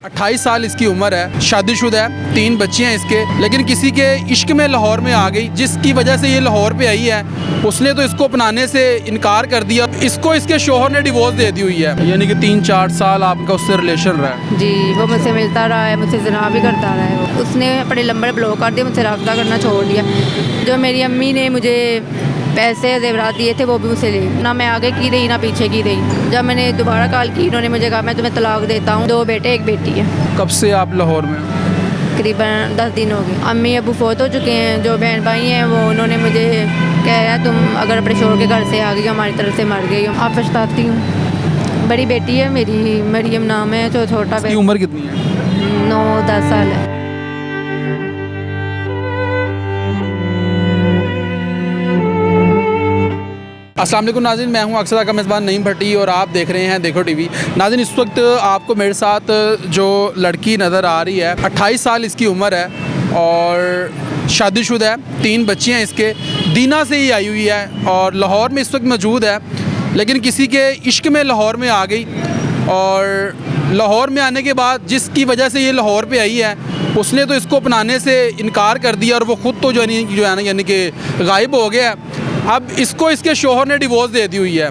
28 साल इसकी उम्र है, शादीशुदा है, 3 बच्चे हैं इसके, लेकिन किसी के इश्क में लाहौर में आ गई, जिसकी वजह से ये लाहौर पे आई है। उसने तो इसको अपनाने से इनकार कर दिया। इसको इसके शोहर ने डिवोर्स दे दी हुई है, यानी कि 3-4 साल आपका उससे रिलेशन रहा है। जी, वो मुझसे मिलता रहा है, मुझसे ज़िना भी करता रहा है। उसने अपने नंबर ब्लॉक कर दिया, मुझसे रब्ता करना छोड़ दिया। जो मेरी अम्मी ने मुझे पैसे ज़ेवरात दिए थे वो भी मुझसे ले, ना मैं आगे की रही ना पीछे की रही। जब मैंने दोबारा कॉल की, उन्होंने मुझे कहा मैं तुम्हें तलाक देता हूँ। 2 बेटे 1 बेटी है। कब से आप लाहौर में? करीबन 10 दिन हो गए। अम्मी अबू फोत हो चुके हैं। जो बहन भाई हैं वो उन्होंने मुझे कह रहा है तुम अगर अपने शोहर के घर से आ गई, हमारी तरफ से मर गई हो। आप पछताती हूँ। बड़ी बेटी है मेरी, मरियम नाम है। जो छोटा बेटा उम्र कितनी है? 9-10 साल है। अस्सलाम वालेकुम नाज़रीन, मैं हूं अक्सर का मेज़बान नईम भट्टी और आप देख रहे हैं देखो टीवी। नाज़रीन, इस वक्त आपको मेरे साथ जो लड़की नज़र आ रही है, 28 साल इसकी उम्र है और शादीशुदा है, 3 बच्चे हैं इसके। दीना से ही आई हुई है और लाहौर में इस वक्त मौजूद है, लेकिन किसी के इश्क में लाहौर में आ गई और लाहौर में आने के बाद जिसकी वजह से ये लाहौर पे आई है, उसने तो इसको अपनाने से इनकार कर दिया और वो ख़ुद तो जो है ना यानी कि गायब हो गया। अब इसको इसके शोहर ने डिवोर्स दे दी हुई है,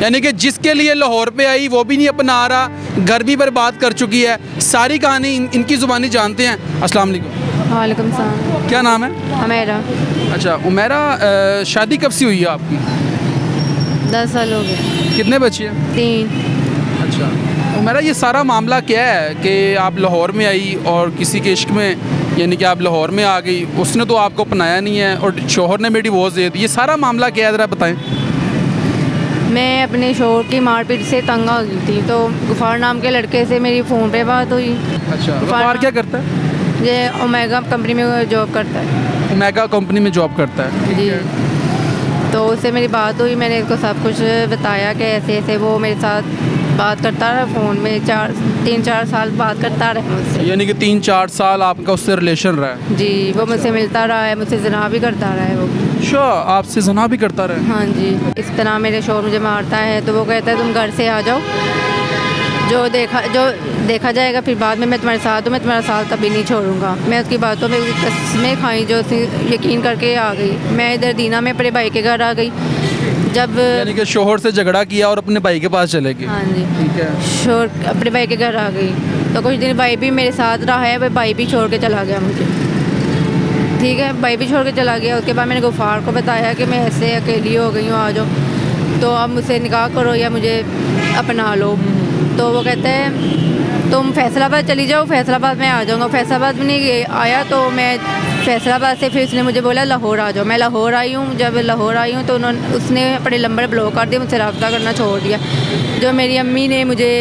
यानी कि जिसके लिए लाहौर पे आई वो भी नहीं अपना रहा, घर भी बर्बाद कर चुकी है। सारी कहानी इनकी ज़ुबानी जानते हैं। अस्सलाम वालेकुम। वालेकुम सलाम। क्या नाम है? हमेरा। अच्छा उमेरा, शादी कब से हुई है आपकी? 10 साल हो गए। कितने बच्चे हैं? 3। अच्छा उमेरा, ये सारा मामला क्या है कि आप लाहौर में आई और किसी के इश्क में, यानी कि आप लाहौर में आ गई, उसने तो आपको अपनाया नहीं है और शोहर ने भी डिवोर्स दे दी। ये सारा मामला क्या है, ज़रा बताएं। मैं अपने शोहर की मारपीट से तंग आ गई थी, तो गुफार नाम के लड़के से मेरी फ़ोन पे बात हुई। अच्छा, गफ़ार क्या करता है? ये ओमेगा कंपनी में जॉब करता है। ओमेगा कंपनी में जॉब करता है जी। तो उससे मेरी बात हुई, मैंने उसको सब कुछ बताया कि ऐसे ऐसे वो मेरे साथ बात करता रहा फ़ोन में। 3-4 साल बात करता रहा मुझसे, यानी कि 3-4 साल आपका उससे रिलेशन रहा है। जी। वो मुझसे मिलता रहा है, मुझसे ज़िना भी करता रहा है वो। अच्छा, आपसे ज़िना भी करता रहा है? हाँ जी। इस तरह मेरे शोहर मुझे मारता है, तो वो कहता है तुम घर से आ जाओ, जो देखा जाएगा फिर बाद में। मैं तुम्हारे साथ हूँ, मैं तुम्हारा साथ कभी नहीं छोड़ूंगा। मैं उसकी बातों में कसमें खाई, जो यकीन करके आ गई। मैं इधर दीना में अपने भाई के घर आ गई। जब यानी कि शोहर से झगड़ा किया और अपने भाई के पास चले गए। हाँ जी, ठीक है। शोहर अपने भाई के घर आ गई, तो कुछ दिन भाई भी मेरे साथ रहा है। वह भाई भी छोड़ के चला गया मुझे। ठीक है, भाई भी छोड़ के चला गया। उसके बाद मैंने गुफार को बताया कि मैं ऐसे अकेली हो गई हूँ, आ जाओ, तो अब मुझसे निकाह करो या मुझे अपना लो। तो वो कहते हैं तुम फैसलाबाद चली जाओ, फैसलाबाद में आ जाऊँगा। फैसलाबाद में नहीं आया तो मैं फैसलाबाद से फिर उसने मुझे बोला लाहौर आ जाओ। मैं लाहौर आई हूँ। जब लाहौर आई हूँ तो उसने अपने नंबर ब्लॉक कर दिया, मुझसे रब्ता करना छोड़ दिया। जो मेरी अम्मी ने मुझे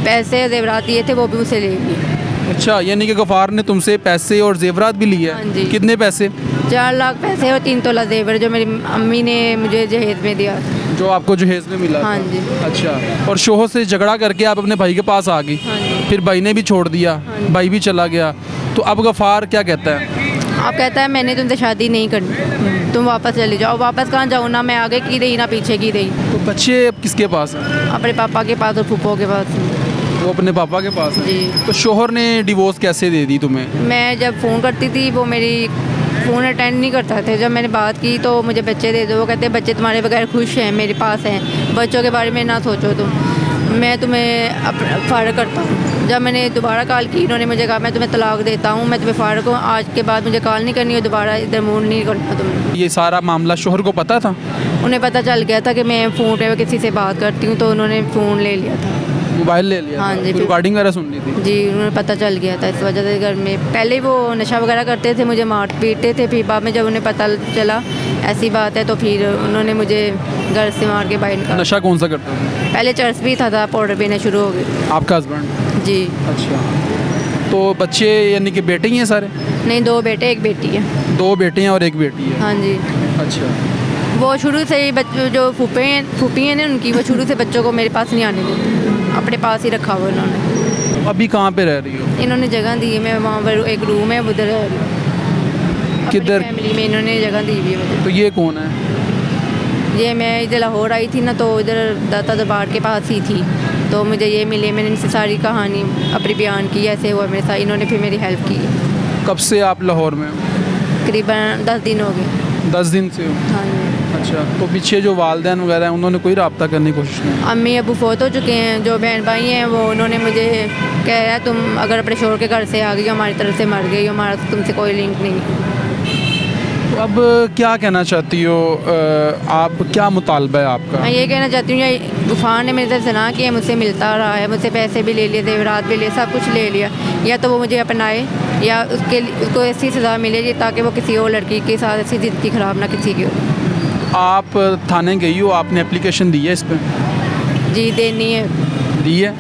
पैसे ज़ेवरात दिए थे वो भी मुझसे ले लिए। अच्छा, यानी कि गफ़ार ने तुमसे पैसे और जेवरात भी लिए? हाँ जी। कितने पैसे? 4 लाख पैसे और 3 तोला जेवर, जो मेरी अम्मी ने मुझे जहेज में दिया, जो आपको जहेज में मिला? हाँ था। जी। अच्छा, और शोहर से झगड़ा करके आप अपने भाई के पास आ गई? हाँ जी। फिर भाई ने भी छोड़ दिया, हाँ। भाई भी चला गया, तो अब गफ़ार क्या कहता है? आप कहता है मैंने तुमसे शादी नहीं करनी, तुम वापस चले जाओ। वापस कहाँ जाऊँ, ना मैं आगे की रही ना पीछे की रही। तो बच्चे अब किसके पास हैं? अपने पापा के पास और फूफो के पास। वो अपने पापा के पास है। जी। तो शोहर ने डिवोर्स कैसे दे दी तुम्हें? मैं जब फ़ोन करती थी वो मेरी फ़ोन अटेंड नहीं करता थे। जब मैंने बात की तो मुझे बच्चे दे दो, वो कहते हैं बच्चे तुम्हारे बगैर खुश हैं, मेरे पास हैं, बच्चों के बारे में ना सोचो तुम, मैं तुम्हें फ़ारग करता हूँ। जब मैंने दोबारा कॉल की, उन्होंने मुझे कहा मैं तुम्हें तलाक देता हूँ, मैं तुम्हें फ़ारग हूँ, आज के बाद मुझे कॉल नहीं करनी है, दोबारा इधर मूव नहीं करना तुमने। ये सारा मामला शोहर को पता था? उन्हें पता चल गया था कि मैं फ़ोन पे किसी से बात करती हूँ, तो उन्होंने फ़ोन ले लिया था, मोबाइल ले लिया? हाँ था? जी। रिकॉर्डिंग वगैरह सुन ली थी? जी, उन्हें पता चल गया था। इस वजह से घर में पहले वो नशा वगैरह करते थे, मुझे मार पीटते थे, फिर बाद में जब उन्हें पता चला ऐसी बात है तो फिर उन्होंने मुझे घर से मार के बाहर निकाला। नशा कौन सा करता था? पहले चर्च भी था, पाउडर पीने शुरू हो गए। आपका हस्बैंड? जी। अच्छा, तो बच्चे यानी कि बेटे ही हैं सारे? नहीं, 2 बेटे 1 बेटी है। 2 बेटे हैं और 1 बेटी है? हाँ जी। अच्छा, वो शुरू से ही जो फूफी हैं ना उनकी, वो शुरू से बच्चों को मेरे पास नहीं आने देते, अपने पास ही रखा हुआ उन्होंने। अभी कहाँ पे रह रही हो? इन्होंने जगह दी है, मैं वहाँ पर एक रूम है उधर रह रही हूँ। किधर? फैमिली में इन्होंने जगह दी हुई है मुझे। तो ये कौन है? ये मैं इधर लाहौर आई थी ना, तो इधर दाता दरबार के पास ही थी। तो मुझे ये मिले, मैंने इनसे सारी कहानी अपनी बयान की, ऐसे हुआ मेरे साथ, इन्होंने फिर मेरी हेल्प की। कब से आप लाहौर में हो? करीबन 10 दिन हो गए। 10 दिन से हो? हाँ जी। अच्छा, तो पीछे जो वालदैन वगैरह हैं उन्होंने कोई रब्ता करने की कोशिश नहीं? अम्मी अबू फोत हो चुके हैं, जो बहन भाई हैं वो उन्होंने मुझे कह रहा तुम अगर अपने शोहर के घर से आ गई हो, हमारी तरफ से मर गई हो, हमारा तुमसे कोई लिंक नहीं है। तो अब क्या कहना चाहती हो, आप क्या मुतालबा है आपका? मैं ये कहना चाहती हूँ, ये गुफान ने मेरे तरफ से ना किया, मुझसे मिलता रहा है, मुझसे पैसे भी ले लिए, जेवरात भी लिए, सब कुछ ले लिया। या तो वो मुझे अपनाए या उसको ऐसी सज़ा मिले ताकि वो किसी और लड़की के साथ ऐसी ज़िंदगी ख़राब ना किसी की हो। आप थाने गई हो, आपने एप्लीकेशन दी है इस पर? जी देनी है। दी है?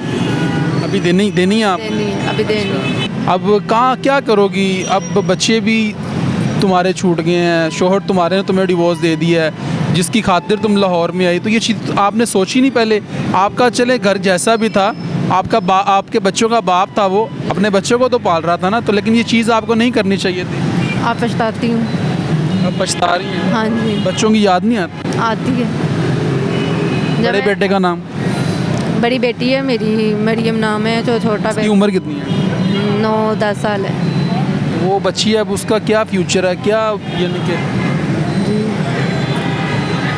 अभी देनी है आप? देनी है, अभी देनी है। अब कहाँ क्या करोगी? अब बच्चे भी तुम्हारे छूट गए हैं, शोहर तुम्हारे ने तुम्हें डिवोर्स दे दिया है, जिसकी खातिर तुम लाहौर में आई, तो ये चीज़ आपने सोची नहीं पहले? आपका चले घर जैसा भी था, आपके बच्चों का बाप था, वो अपने बच्चों को तो पाल रहा था ना, तो लेकिन ये चीज़ आपको नहीं करनी चाहिए थी। आप पछताती हूँ। अब पछता रही हैं? हाँ जी। बच्चों की याद नहीं आती? आती है। बड़े बेटे का नाम? बड़ी बेटी है मेरी, मरियम नाम है, जो छोटा उसकी उम्र कितनी है? 9-10 साल है। वो बच्ची है, अब उसका क्या फ्यूचर है, क्या यानी कि?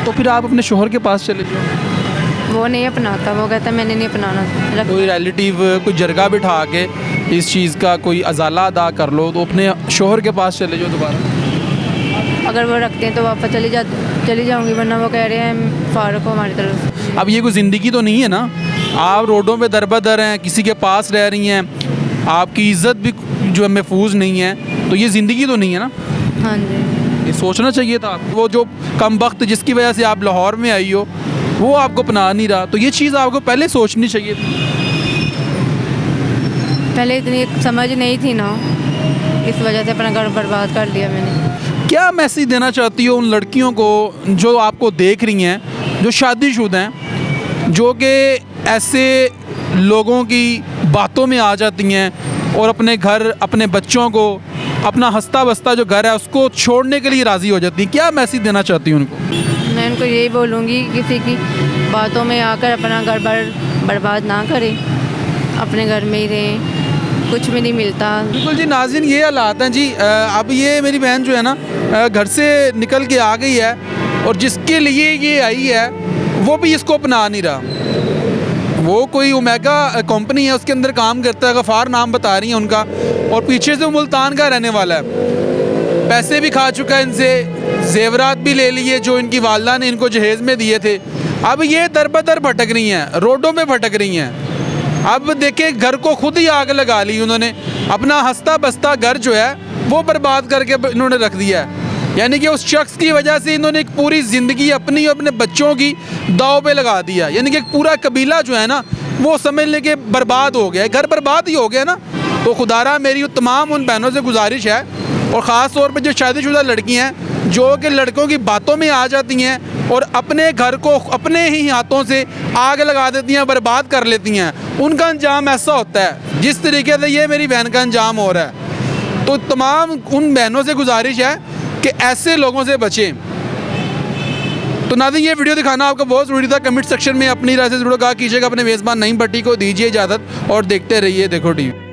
तो फिर आप अपने शोहर के पास चले जाओ। वो नहीं अपनाता, वो कहता मैंने नहीं अपनाना। कोई रिलेटिव कोई जरगा बिठा के इस चीज़ का कोई अजाला अदा कर लो, तो अपने शोहर के पास चले जाओ दोबारा। अगर वो रखते हैं तो वापस चली जाऊंगी, वरना वो कह रहे हैं फारूक हो हमारी तरफ। अब ये कोई ज़िंदगी तो नहीं है ना, आप रोडों पे दर-बदर हैं, किसी के पास रह रही हैं, आपकी इज़्ज़त भी जो है महफूज नहीं है, तो ये ज़िंदगी तो नहीं है ना। हाँ जी। ये सोचना चाहिए था। वो जो कम वक्त जिसकी वजह से आप लाहौर में आई हो, वो आपको अपना नहीं रहा, तो ये चीज़ आपको पहले सोचनी चाहिए थी। पहले इतनी समझ नहीं थी ना, इस वजह से अपना घर बर्बाद कर लिया मैंने। क्या मैसेज देना चाहती हो उन लड़कियों को जो आपको देख रही हैं, जो शादीशुदा हैं, जो कि ऐसे लोगों की बातों में आ जाती हैं और अपने घर, अपने बच्चों को, अपना हंसता बसता जो घर है उसको छोड़ने के लिए राज़ी हो जाती हैं? क्या मैसेज देना चाहती हूँ उनको? मैं उनको यही बोलूँगी, किसी की बातों में आकर अपना घर बर्बाद ना करें, अपने घर में ही रहें, कुछ भी नहीं मिलता। बिल्कुल जी नाज़रीन, ये हालात हैं जी। अब ये मेरी बहन जो है ना, घर से निकल के आ गई है और जिसके लिए ये आई है वो भी इसको अपना नहीं रहा। वो कोई ओमेगा कंपनी है, उसके अंदर काम करता है, गफ़ार नाम बता रही हैं उनका, और पीछे से मुल्तान का रहने वाला है। पैसे भी खा चुका है इनसे, जेवरात भी ले लिए जो इनकी वालदा ने इनको जहेज़ में दिए थे। अब ये दर-बदर भटक रही हैं, रोडों में भटक रही हैं। अब देखिए, घर को खुद ही आग लगा ली उन्होंने, अपना हंसता बसता घर जो है वो बर्बाद करके इन्होंने रख दिया है। यानी कि उस शख्स की वजह से इन्होंने एक पूरी ज़िंदगी अपनी और अपने बच्चों की दाव पे लगा दिया। यानी कि एक पूरा कबीला जो है ना, वो समझ लें कि बर्बाद हो गया है, घर बर्बाद ही हो गया ना। तो खुदारा मेरी तमाम उन बहनों से गुजारिश है, और ख़ास तौर पर जो शादीशुदा लड़की हैं जो कि लड़कों की बातों में आ जाती हैं और अपने घर को अपने ही हाथों से आग लगा देती हैं, बर्बाद कर लेती हैं, उनका अंजाम ऐसा होता है जिस तरीके से ये मेरी बहन का अंजाम हो रहा है। तो तमाम उन बहनों से गुजारिश है कि ऐसे लोगों से बचें। तो नाज़रीन, ये वीडियो दिखाना आपको बहुत ज़रूरी था। कमेंट सेक्शन में अपनी राय से ज़रूर कहा कीजिएगा। अपने मेज़बान नईम भट्टी को दीजिए इजाज़त और देखते रहिए देखो टीवी।